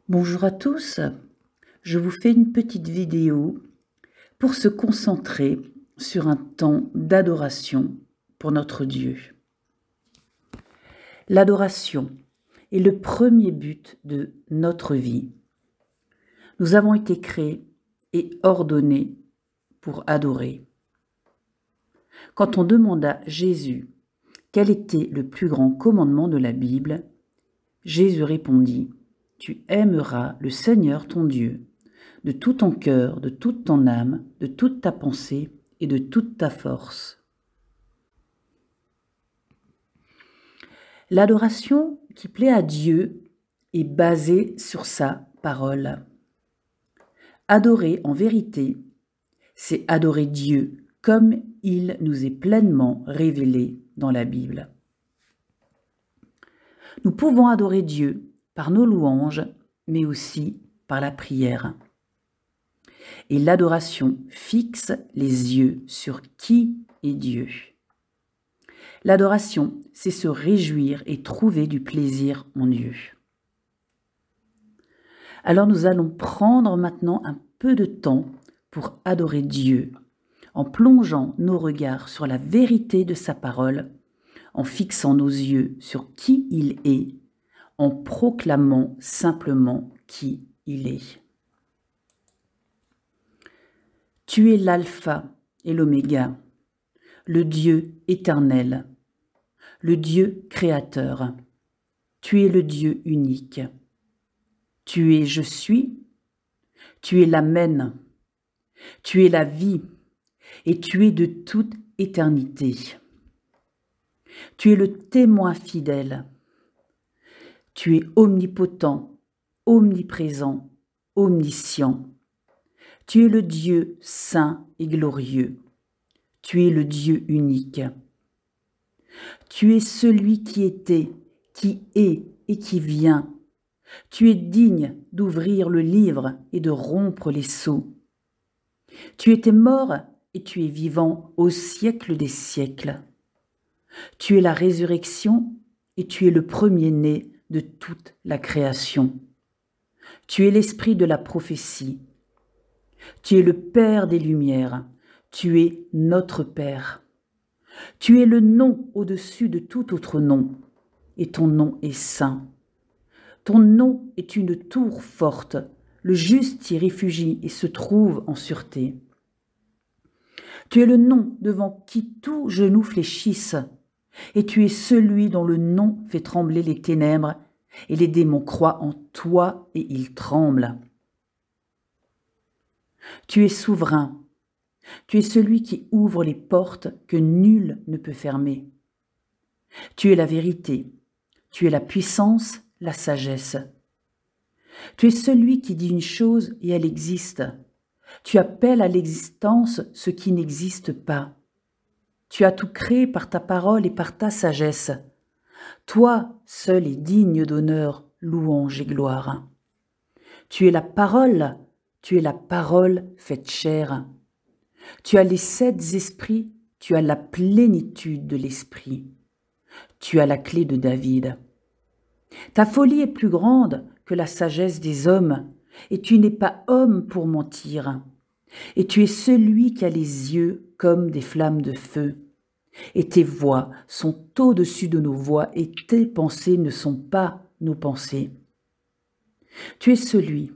Bonjour à tous, je vous fais une petite vidéo pour se concentrer sur un temps d'adoration pour notre Dieu. L'adoration est le premier but de notre vie. Nous avons été créés et ordonnés pour adorer. Quand on demanda à Jésus quel était le plus grand commandement de la Bible, Jésus répondit: « Tu aimeras le Seigneur ton Dieu de tout ton cœur, de toute ton âme, de toute ta pensée et de toute ta force. » L'adoration qui plaît à Dieu est basée sur sa parole. Adorer en vérité, c'est adorer Dieu comme il nous est pleinement révélé dans la Bible. Nous pouvons adorer Dieu par nos louanges, mais aussi par la prière. Et l'adoration fixe les yeux sur qui est Dieu. L'adoration, c'est se réjouir et trouver du plaisir en Dieu. Alors nous allons prendre maintenant un peu de temps pour adorer Dieu, en plongeant nos regards sur la vérité de sa parole, en fixant nos yeux sur qui il est, en proclamant simplement qui il est. Tu es l'alpha et l'oméga, le Dieu éternel, le Dieu créateur. Tu es le Dieu unique. Tu es je suis, tu es l'amen, tu es la vie et tu es de toute éternité. Tu es le témoin fidèle. Tu es omnipotent, omniprésent, omniscient. Tu es le Dieu saint et glorieux. Tu es le Dieu unique. Tu es celui qui était, qui est et qui vient. Tu es digne d'ouvrir le livre et de rompre les sceaux. Tu étais mort et tu es vivant au siècle des siècles. Tu es la résurrection et tu es le premier-né de toute la création. Tu es l'esprit de la prophétie. Tu es le Père des Lumières. Tu es notre Père. Tu es le nom au-dessus de tout autre nom, et ton nom est saint. Ton nom est une tour forte. Le juste s'y réfugie et se trouve en sûreté. Tu es le nom devant qui tout genou fléchisse, et tu es celui dont le nom fait trembler les ténèbres, et les démons croient en toi et ils tremblent. Tu es souverain. Tu es celui qui ouvre les portes que nul ne peut fermer. Tu es la vérité. Tu es la puissance, la sagesse. Tu es celui qui dit une chose et elle existe. Tu appelles à l'existence ce qui n'existe pas. Tu as tout créé par ta parole et par ta sagesse. Toi seul est digne d'honneur, louange et gloire. Tu es la parole faite chair. Tu as les 7 esprits, tu as la plénitude de l'esprit. Tu as la clé de David. Ta folie est plus grande que la sagesse des hommes, et tu n'es pas homme pour mentir. Et tu es celui qui a les yeux comme des flammes de feu. Et tes voix sont au-dessus de nos voix, et tes pensées ne sont pas nos pensées. Tu es celui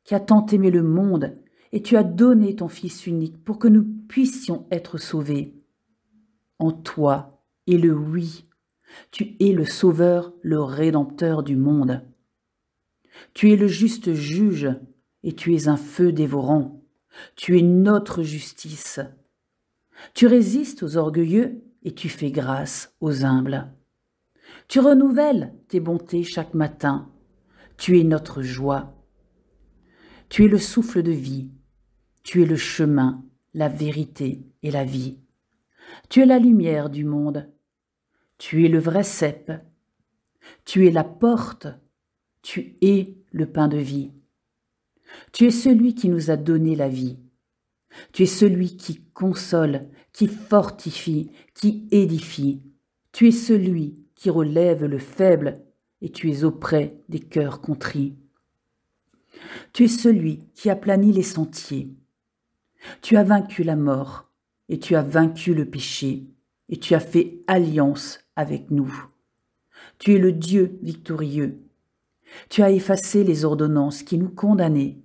qui a tant aimé le monde, et tu as donné ton Fils unique pour que nous puissions être sauvés. En toi est le oui. Tu es le Sauveur, le Rédempteur du monde. Tu es le juste juge, et tu es un feu dévorant. Tu es notre justice. Tu résistes aux orgueilleux, et tu fais grâce aux humbles. Tu renouvelles tes bontés chaque matin. Tu es notre joie. Tu es le souffle de vie. Tu es le chemin, la vérité et la vie. Tu es la lumière du monde. Tu es le vrai cep. Tu es la porte. Tu es le pain de vie. Tu es celui qui nous a donné la vie. Tu es celui qui console, qui fortifie, qui édifie. Tu es celui qui relève le faible et tu es auprès des cœurs contrits. Tu es celui qui aplanit les sentiers. Tu as vaincu la mort et tu as vaincu le péché et tu as fait alliance avec nous. Tu es le Dieu victorieux. Tu as effacé les ordonnances qui nous condamnaient.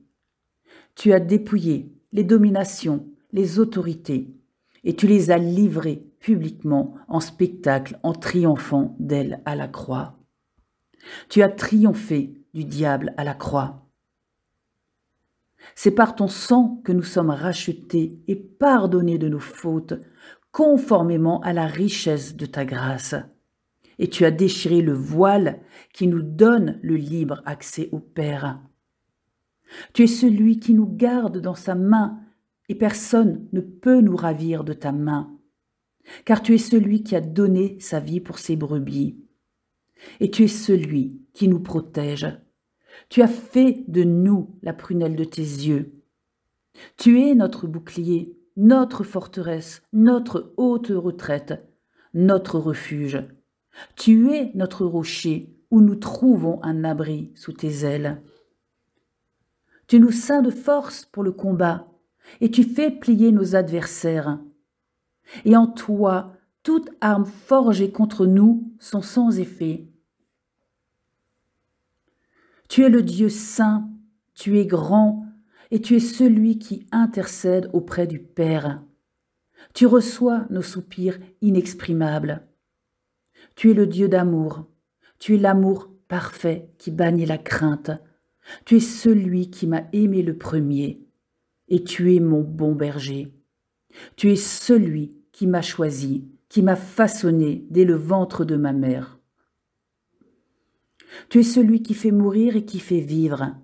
Tu as dépouillé les dominations, les autorités, et tu les as livrées publiquement en spectacle en triomphant d'elles à la croix. Tu as triomphé du diable à la croix. C'est par ton sang que nous sommes rachetés et pardonnés de nos fautes, conformément à la richesse de ta grâce. Et tu as déchiré le voile qui nous donne le libre accès au Père. Tu es celui qui nous garde dans sa main, et personne ne peut nous ravir de ta main, car tu es celui qui a donné sa vie pour ses brebis. Et tu es celui qui nous protège. Tu as fait de nous la prunelle de tes yeux. Tu es notre bouclier, notre forteresse, notre haute retraite, notre refuge. Tu es notre rocher où nous trouvons un abri sous tes ailes. Tu nous ceins de force pour le combat et tu fais plier nos adversaires. Et en toi, toute arme forgée contre nous sont sans effet. Tu es le Dieu saint, tu es grand et tu es celui qui intercède auprès du Père. Tu reçois nos soupirs inexprimables. Tu es le Dieu d'amour, tu es l'amour parfait qui bannit la crainte. Tu es celui qui m'a aimé le premier, et tu es mon bon berger. Tu es celui qui m'a choisi, qui m'a façonné dès le ventre de ma mère. Tu es celui qui fait mourir et qui fait vivre.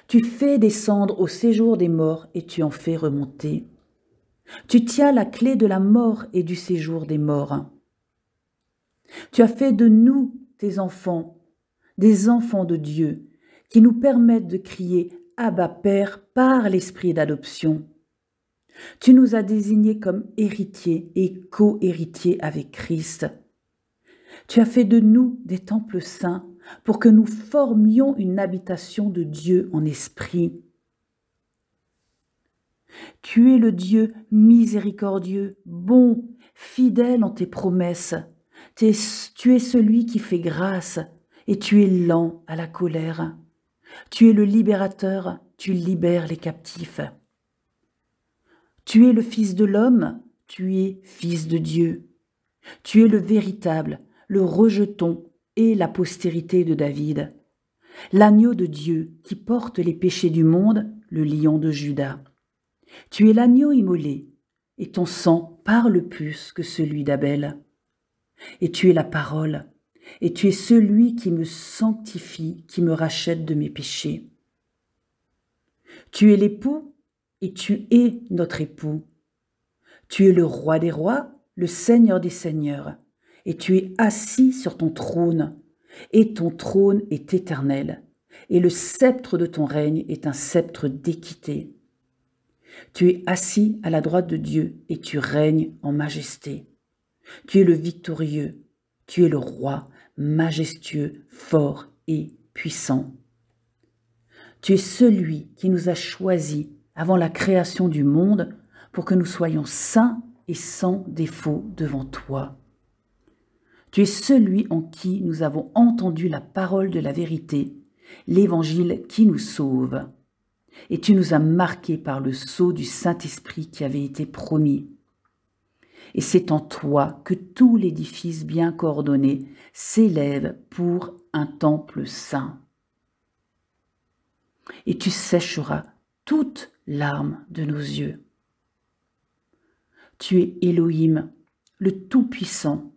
Tu fais descendre au séjour des morts et tu en fais remonter. Tu tiens la clé de la mort et du séjour des morts. Tu as fait de nous tes enfants, des enfants de Dieu, qui nous permettent de crier « Abba Père » par l'esprit d'adoption. Tu nous as désignés comme héritiers et co-héritiers avec Christ. Tu as fait de nous des temples saints pour que nous formions une habitation de Dieu en esprit. Tu es le Dieu miséricordieux, bon, fidèle en tes promesses. Tu es celui qui fait grâce et tu es lent à la colère. Tu es le libérateur, tu libères les captifs. Tu es le Fils de l'homme, tu es Fils de Dieu. Tu es le véritable, le rejeton et la postérité de David. L'agneau de Dieu qui porte les péchés du monde, le lion de Juda. Tu es l'agneau immolé, et ton sang parle plus que celui d'Abel. Et tu es la parole, et tu es celui qui me sanctifie, qui me rachète de mes péchés. Tu es l'époux, et tu es notre époux. Tu es le roi des rois, le seigneur des seigneurs, et tu es assis sur ton trône, et ton trône est éternel, et le sceptre de ton règne est un sceptre d'équité. Tu es assis à la droite de Dieu, et tu règnes en majesté. Tu es le victorieux, tu es le roi, majestueux, fort et puissant. Tu es celui qui nous a choisis avant la création du monde pour que nous soyons saints et sans défaut devant toi. Tu es celui en qui nous avons entendu la parole de la vérité, l'évangile qui nous sauve. Et tu nous as marqués par le sceau du Saint-Esprit qui avait été promis. Et c'est en toi que tout l'édifice bien coordonné s'élève pour un temple saint. Et tu sécheras toute larme de nos yeux. Tu es Elohim, le Tout-Puissant.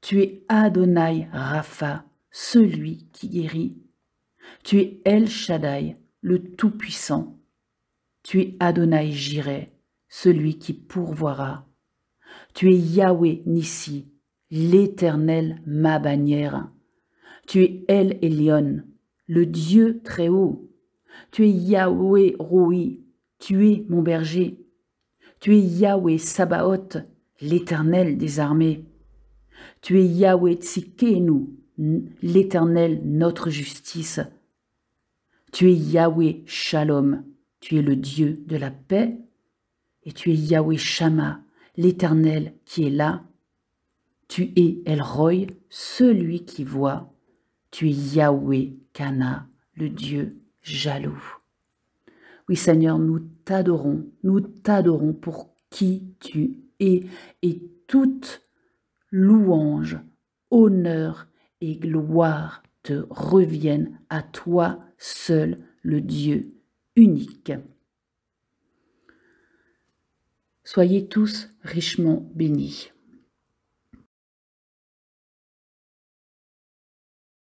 Tu es Adonai Rapha, celui qui guérit. Tu es El Shaddai, le Tout-Puissant. Tu es Adonai Jireh, celui qui pourvoira. Tu es Yahweh Nissi, l'Éternel ma bannière. Tu es El Elyon, le Dieu très haut. Tu es Yahweh Roi, tu es mon berger. Tu es Yahweh Sabaoth, l'Éternel des armées. Tu es Yahweh Tsikenu, l'Éternel notre justice. Tu es Yahweh Shalom, tu es le Dieu de la paix, et tu es Yahweh Shammah, l'Éternel qui est là. Tu es El Roi, celui qui voit. Tu es Yahweh Kana, le Dieu jaloux. Oui Seigneur, nous t'adorons pour qui tu es, et toute louange, honneur et gloire te reviennent à toi seul, le Dieu unique. Soyez tous richement bénis.